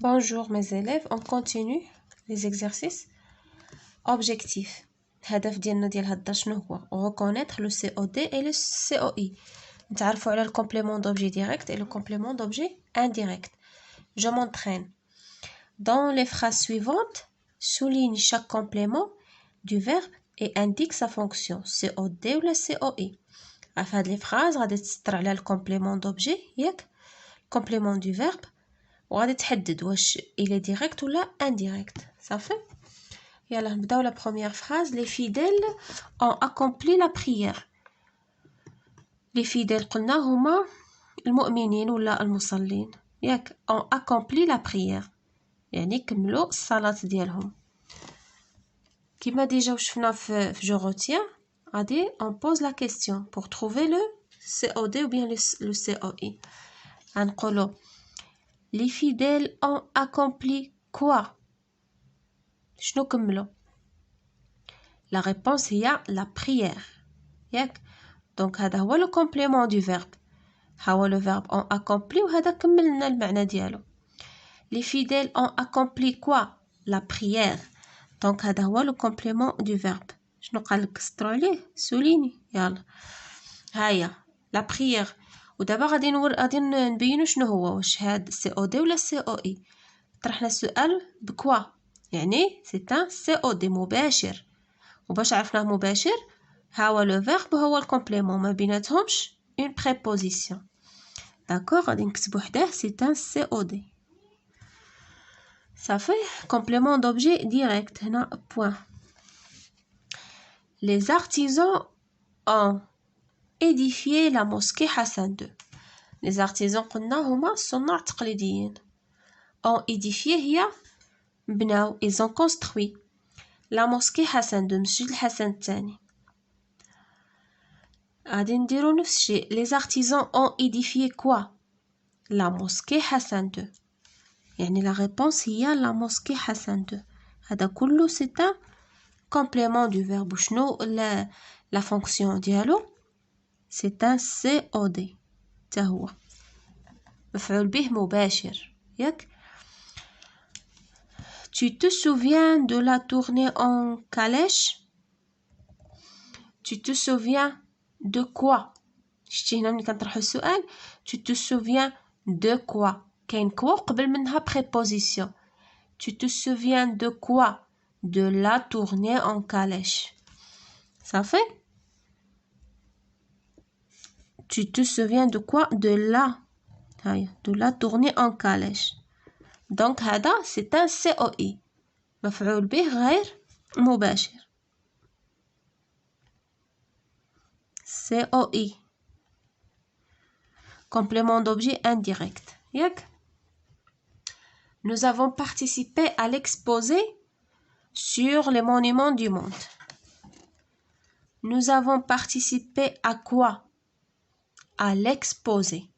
Bonjour mes élèves, on continue les exercices. Objectif. الهدف ديالنا ديال هاد الدرس شنو هو؟ Reconnaître le COD et le COI. نتعرفوا على le complément d'objet direct et le complément d'objet indirect. Je m'entraîne. Dans les phrases suivantes, souligne chaque complément du verbe et indique sa fonction, COD ou la COI. في هاد les phrases غادي تسطر على le complément d'objet ياك complément du verbe وغادي تحدد واش il est direct ou la indirect. صافي يلا نبداو la première phrase. Les fidèles ont accompli la prière. les fidèles قلنا هما المؤمنين ولا المصلين ياك ont accompli la prière يعني كملوا الصلاة ديالهم. كما ديجا وشفنا في je retiens غادي on pose la question pour trouver le COD ou bien le COI. غنقولوا les fidèles ont accompli quoi? شنو كملوا؟ La réponse هي la prière. ياك دونك هذا هو le complément du verbe. ها هو le verbe ont accompli وهذا كملنا المعنى ديالو. Les fidèles ont accompli quoi? La prière. دونك هذا هو le complément du verbe. شنو قالك سطروا عليه؟ سوليني يلا. هيا la prière. ودابا غادي نبينو شنو هو واش هاد COD ولا COI. طرحنا السؤال بكوا يعني c'est un COD مباشر. وباش عرفناه مباشر ها هو لو فيرب هو الكومبليمون ما بيناتهمش اون بريبوزيسيون. داكوغ غادي نكتبو حداه سي ان سي او دي صافي. كومبليمون دوبجي ديريكت هنا بوين. les artisans ont édifié la mosquée Hassan II. les artisans قلنا هما الصناع التقليديين. ont édifié هي بناو ils ont construit la mosquée Hassan II مسجد الحسن الثاني. غادي نديرو نفس الشيء. les artisans ont édifié quoi? la mosquée Hassan II يعني la réponse هي la mosquée Hassan II. هذا كله c'est un complément du verbe. وشنو la fonction ديالو؟ c'est un COD تا هو مفعول به مباشر ياك. tu te souviens de la tournée en calèche? tu te souviens de quoi? شتي هنا ملي كنطرحو السؤال tu te souviens de quoi كاين كوا قبل منها préposition. tu te souviens de quoi? de la tournée en calèche. صافي. tu te souviens de quoi? de la tournée en calèche. donc هذا c'est un COI مفعول به غير مباشر. COI complément d'objet indirect. ياك. nous avons participé à l'exposé sur les monuments du monde. nous avons participé à quoi? à l'exposé.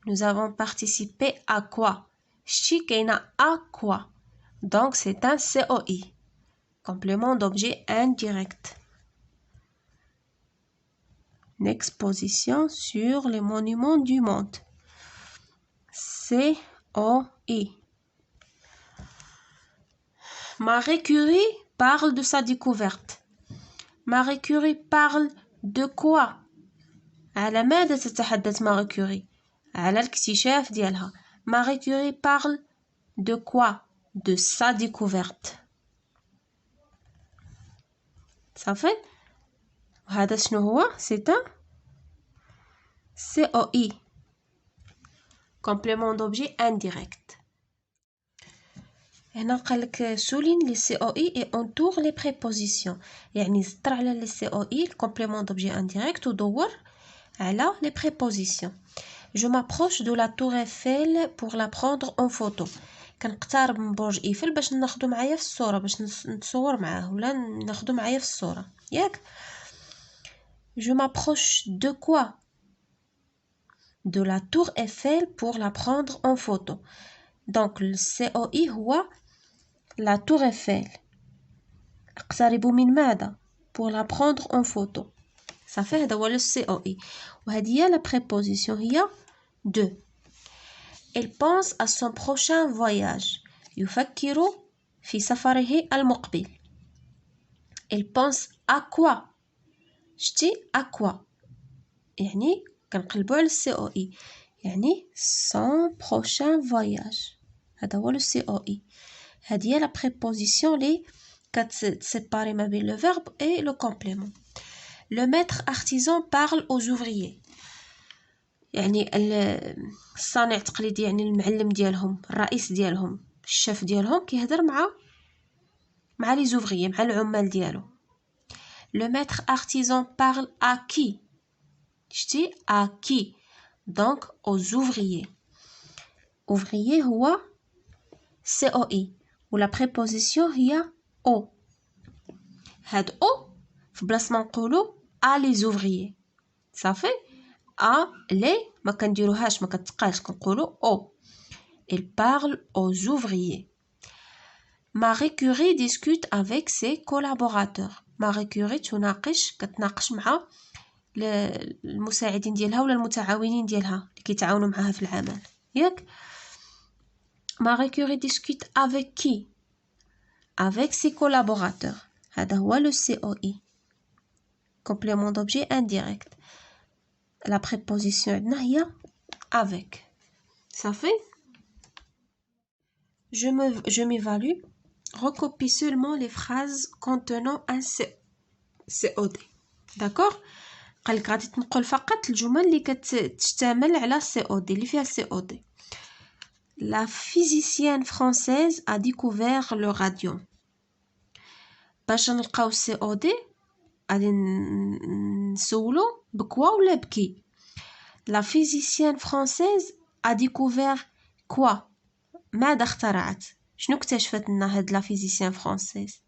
nous avons participé à quoi? شتي كاينه à quoi donc c'est un COI complément d'objet indirect. une exposition sur les monuments du monde. COI. Marie Curie parle de sa découverte. Marie Curie parle de quoi? على ماذا تتحدث ماري كوري؟ على الاكتشاف ديالها. Marie Curie parle de quoi? de sa découverte. صافي. وهذا شنو هو؟ c'est un COI complément d'objet indirect. هنا قالك souligne les COI et entoure les prépositions. يعني سطر على les COI le complément d'objet indirect ودور على les prépositions. je m'approche de la tour Eiffel pour la prendre en photo. كنقترب من برج ايفل باش ناخدو معايا في الصوره باش نتصور معاه ولا ناخدو معايا في الصوره ياك. je m'approche de quoi? de la tour Eiffel pour la prendre en photo. donc le COI هو la tour Eiffel. اقترب من ماذا؟ pour la prendre en photo. صافي هذا هو le COI. وهذه هي la préposition هي de. Elle pense à son prochain voyage. يفكر في سفره المقبل. Elle pense à quoi؟ شتي à quoi؟ يعني كنقلبو على السي او اي، يعني son prochain voyage. هذا هو لو سي او اي. هذه هي لا بريبوزيسيون لي كتسيباري ما بين لو فيرب اي لو كومبليمون. Le maître artisan parle aux ouvriers. يعني الصانع التقليدي، يعني المعلم ديالهم، الرئيس ديالهم، الشيف ديالهم كيهضر مع لي زوفريي، مع العمال ديالو. Le maître artisan parle à qui؟ شتي à qui؟ donc aux ouvriers. ouvrier هو COI ولا préposition هي au. هاد au في بلاصه ما نقولو à les ouvriers صافي. à les ما كنديروهاش، ما كتقالش، كنقولو au. il parle aux ouvriers. Marie Curie discute avec ses collaborateurs. Marie Curie كتناقش مع المساعدين ديالها ولا المتعاونين ديالها اللي كيتعاونوا معاها في العمل، ياك؟ Marie Curie discute avec qui؟ avec ses collaborateurs. هذا هو le COI. complément d'objet indirect. La préposition عندنا هي avec. صافي. je m'évalue. Recopie seulement les phrases contenant un COD. d'accord؟ قالك غادي تنقل فقط الجمل اللي كتشتمل على COD، اللي فيها COD. La physicienne française a découvert le radium. باش نلقاو COD غادي نسولو بكوا ولا بكي. La physicienne française a découvert quoi؟ ماذا اخترعت؟ شنو اكتشفت لنا هاد لا فيزيسيان فرونسيز؟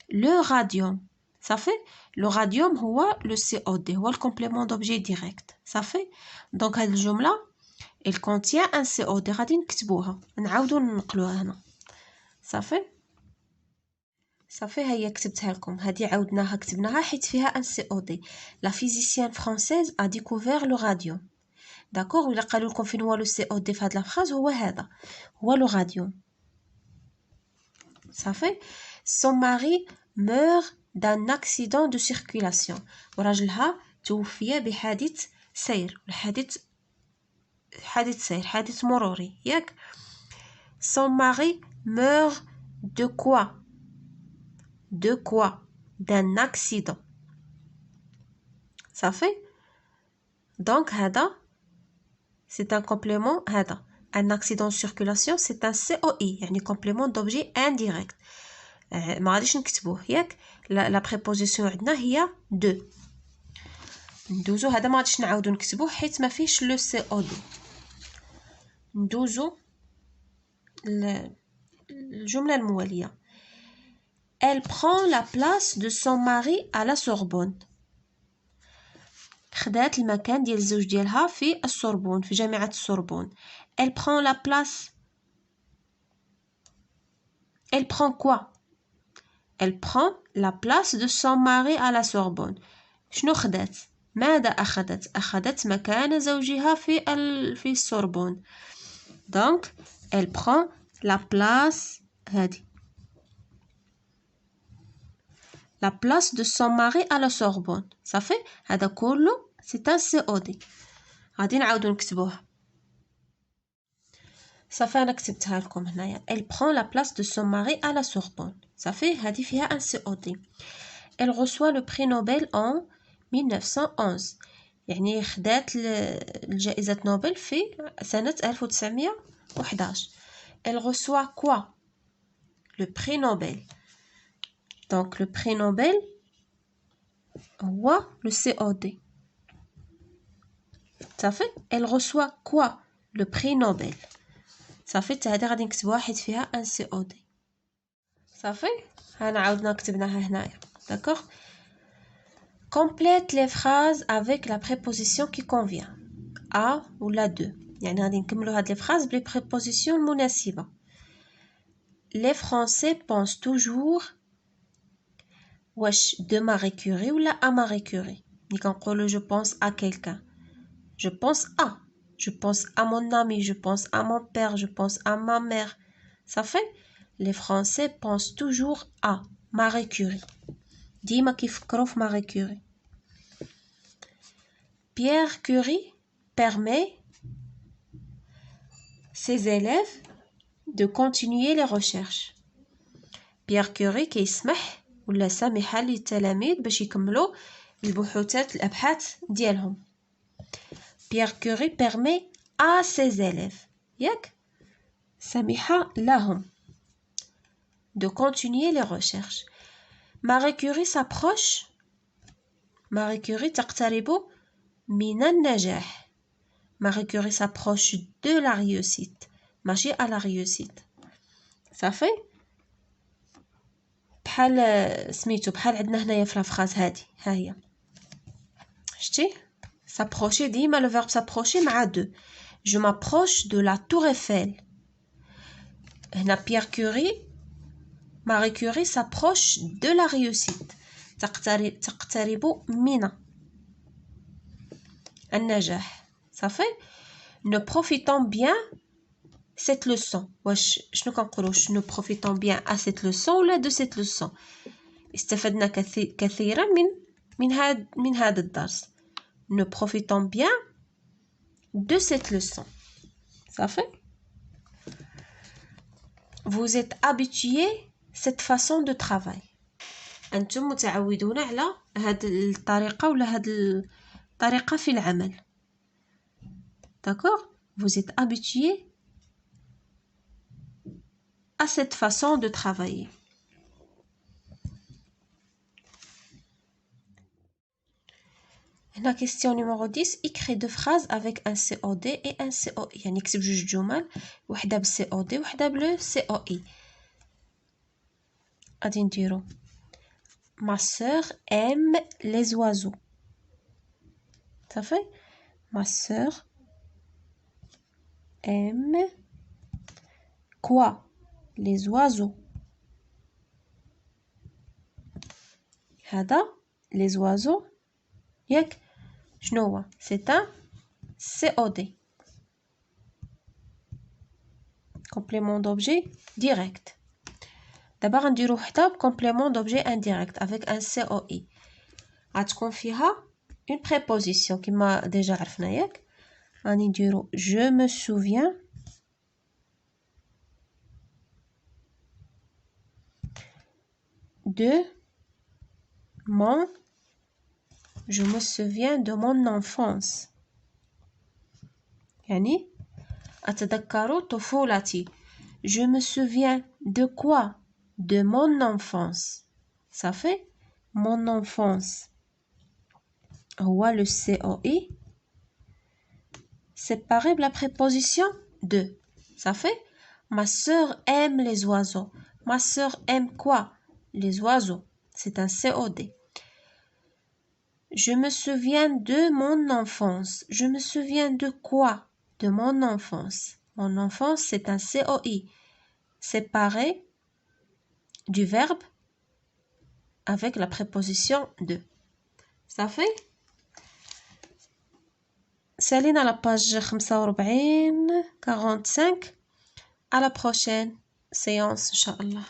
لو راديوم. صافي. لو راديوم هو لو سي او دي، هو الكومبليمون دوبجي ديريكت. صافي. دونك هاد الجمله il contient un COD. غادي نكتبوها، نعاودو ننقلوها هنا. صافي. صافي هيا كتبتها لكم. هادي عاودناها كتبناها حيت فيها ان COD. لا فيزيسيان فرونسيز ا ديكوفير لو راديوم. داكوغ؟ ولا قالوا لكم فين هو لو COD في هاد لا فراز، هو هذا، هو لو راديوم. صافي. son mari meurt d'un accident de circulation. وراجلها توفي بحادث سير، حادث مروري، ياك؟ son mari meurt de quoi؟ de quoi؟ d'un accident. صافي. donc هذا c'est un complément. هذا un accident de circulation c'est un COI، يعني complément d'objet indirect. ما غاديش نكتبوه، ياك؟ لا بريبوزيسيون عندنا هي دو. ندوزو هذا ما غاديش نعاودو نكتبوه حيت ما فيهش لو COD. ندوزو الجمله المواليه. Elle prend la place de son mari à la Sorbonne. خدات المكان ديال الزوج ديالها في السوربون، في جامعة السوربون. Elle prend la place. Elle prend quoi؟ Elle prend la place de son mari à la Sorbonne. شنو خدات؟ ماذا أخذت؟ أخذت مكان زوجها في السوربون. donc elle prend la place. هذه la place de son mari à la Sorbonne. صافي. هذا كله c'est un COD. غادي نعاودو نكتبوها. صافي انا كتبتها لكم هنايا. elle prend la place de son mari à la Sorbonne. صافي. هذه فيها un COD. elle reçoit le prix Nobel en 1911. يعني خدات الجائزة نوبل في سنة 1911. elle reçoit quoi؟ le prix Nobel. donc le prix Nobel هو le COD. صافي. elle reçoit quoi؟ le prix Nobel. صافي. هذه غادي نكتبوها حيت فيها ان COD. صافي. هانا عاودنا كتبناها هنايا. داكوغ. complète les phrases avec la préposition qui convient. a ولا de. يعني غادي نكملوا هاد لي phrases بلي préposition المناسبة. les français pensent toujours واش de Marie Curie ولا à Marie Curie. ملي كنقولوا je pense à quelqu'un, je pense à. Je pense à mon ami, je pense à mon père, je pense à ma mère. Ça fait? Les Français pensent toujours à Marie Curie. ديما كيفكروا في Marie Curie. Pierre Curie permet ses élèves de continuer les recherches. Pierre Curie كيسمح ولا سامحة للتلاميذ باش يكملوا الأبحاث ديالهم. Pierre Curie permet à ses élèves ياك سامحة لهم de continuer les recherches. Marie Curie s'approche. Marie Curie تقترب من النجاح. Marie Curie s'approche de la réussite. ماشي à la réussite. Ça fait بحال سميتو بحال عندنا هنايا في لافراز هادي ها هي شتي s'approcher ديما le verbe s'approcher مع de. Je m'approche de la tour Eiffel. هنا Pierre Curie Marie Curie s'approche de la réussite. تقترب من النجاح. Ça fait ne profitons bien cette leçon. واش شنو كنقولوا ne profitons bien à cette leçon ولا de cette leçon. استفدنا كثيرا من هذا الدرس. Ne profitons bien de cette leçon. Ça fait vous êtes habitués cette façon de travail. أنتم متعودون على هذه الطريقة ولا هذه الطريقة في العمل. D'accord? Vous êtes habitués à cette façon de travailler. La question numéro 10, écris deux phrases avec un COD et un COI. يعني نكتب جوج جمل وحدة بالCOD وحدة بالCOI. غادي نديرو Ma sœur aime les oiseaux. Ça fait Ma sœur aime quoi? Les oiseaux. هذا les oiseaux ياك شنو هو؟ C'est un COD. Complément d'objet direct. دابا غنديرو وحده بكومبليمون دوبجي انديريكت avec un COI. غتكون فيها une préposition كما ديجا عرفنا ياك. غادي نديرو je me souviens de mon je me souviens de mon enfance. يعني أتذكر طفولتي. Je me souviens de quoi? De mon enfance. Ça fait mon enfance. هو le COI séparé de la préposition de. Ça fait ma sœur aime les oiseaux. Ma sœur aime quoi? Les oiseaux. C'est un COD. Je me souviens de mon enfance. Je me souviens de quoi? De mon enfance. Mon enfance, c'est un COI séparé du verbe avec la préposition de. Ça fait? سالينا la page 45 à la prochaine séance إن شاء الله.